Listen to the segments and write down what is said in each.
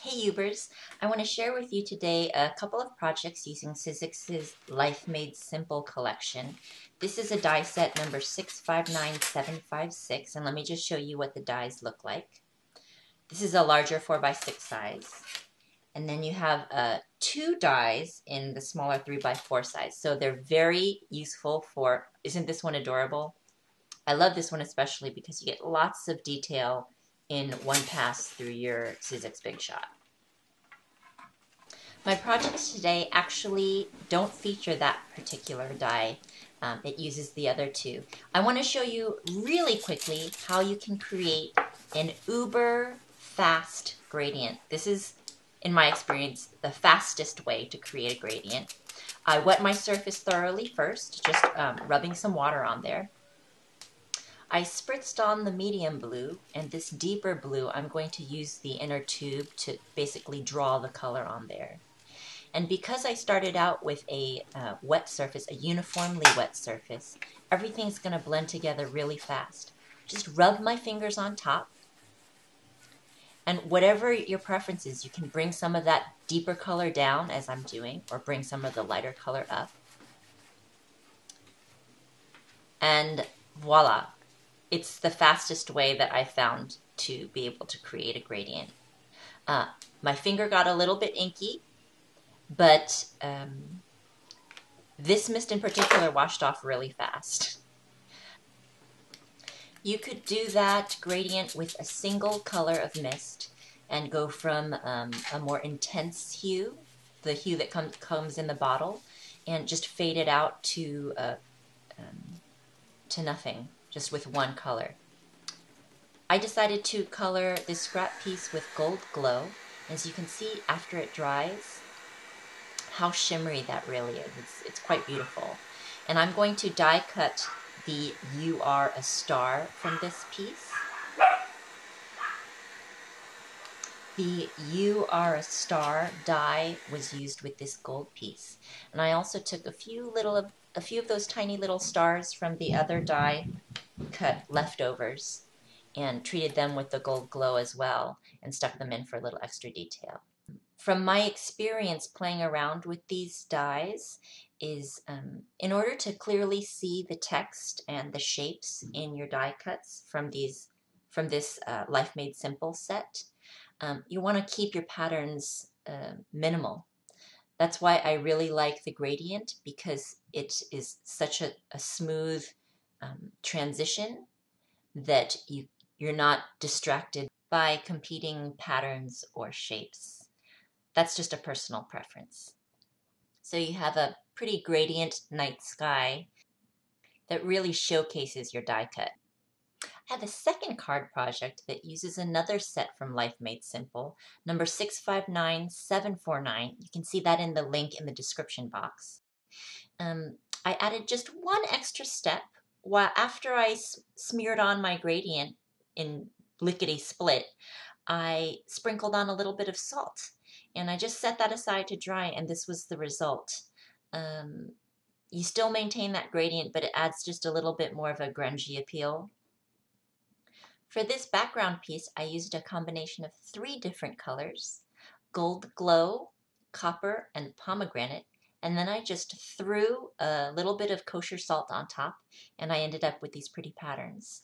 Hey Ubers, I want to share with you today a couple of projects using Sizzix's Life Made Simple collection. This is a die set number 659756, and let me just show you what the dies look like. This is a larger 4x6 size. And then you have two dies in the smaller 3x4 size. So they're very useful for, isn't this one adorable? I love this one especially because you get lots of detail in one pass through your Sizzix Big Shot. My projects today actually don't feature that particular die. It uses the other two. I want to show you really quickly how you can create an uber fast gradient. This is, in my experience, the fastest way to create a gradient. I wet my surface thoroughly first, just rubbing some water on there. I spritzed on the medium blue, and this deeper blue I'm going to use the inner tube to basically draw the color on there. And because I started out with a wet surface, a uniformly wet surface, everything's going to blend together really fast. Just rub my fingers on top. And whatever your preference is, you can bring some of that deeper color down as I'm doing, or bring some of the lighter color up. And voila, it's the fastest way that I found to be able to create a gradient. My finger got a little bit inky, but this mist in particular washed off really fast. You could do that gradient with a single color of mist and go from a more intense hue, the hue that comes in the bottle, and just fade it out to nothing, just with one color. I decided to color this scrap piece with Gold Glow. As you can see, after it dries, how shimmery that really is. It's quite beautiful. And I'm going to die cut the You Are a Star from this piece. The You Are a Star die was used with this gold piece. And I also took a few of those tiny little stars from the other die cut leftovers and treated them with the Gold Glow as well and stuck them in for a little extra detail. From my experience playing around with these dies is in order to clearly see the text and the shapes in your die cuts from this Life Made Simple set, you want to keep your patterns minimal. That's why I really like the gradient, because it is such a smooth transition that you're not distracted by competing patterns or shapes. That's just a personal preference. So you have a pretty gradient night sky that really showcases your die cut. I have a second card project that uses another set from Life Made Simple, number 659749. You can see that in the link in the description box. I added just one extra step after I smeared on my gradient in lickety split. I sprinkled on a little bit of salt. And I just set that aside to dry, and this was the result. You still maintain that gradient, but it adds just a little bit more of a grungy appeal. For this background piece, I used a combination of 3 different colors: Gold Glow, Copper, and Pomegranate. And then I just threw a little bit of kosher salt on top, and I ended up with these pretty patterns.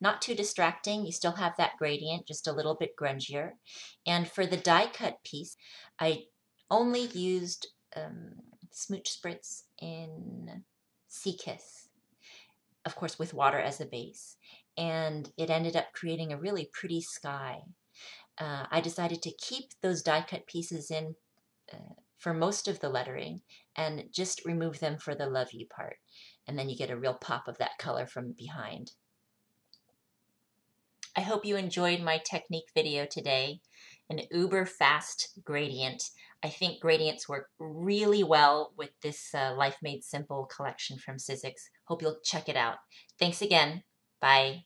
Not too distracting. You still have that gradient, just a little bit grungier. And for the die cut piece, I only used Smooch Spritz in Sea Kiss, of course with water as a base. And it ended up creating a really pretty sky. I decided to keep those die cut pieces in for most of the lettering and just remove them for the love you part. And then you get a real pop of that color from behind. I hope you enjoyed my technique video today, an uber fast gradient. I think gradients work really well with this Life Made Simple collection from Sizzix. Hope you'll check it out. Thanks again. Bye.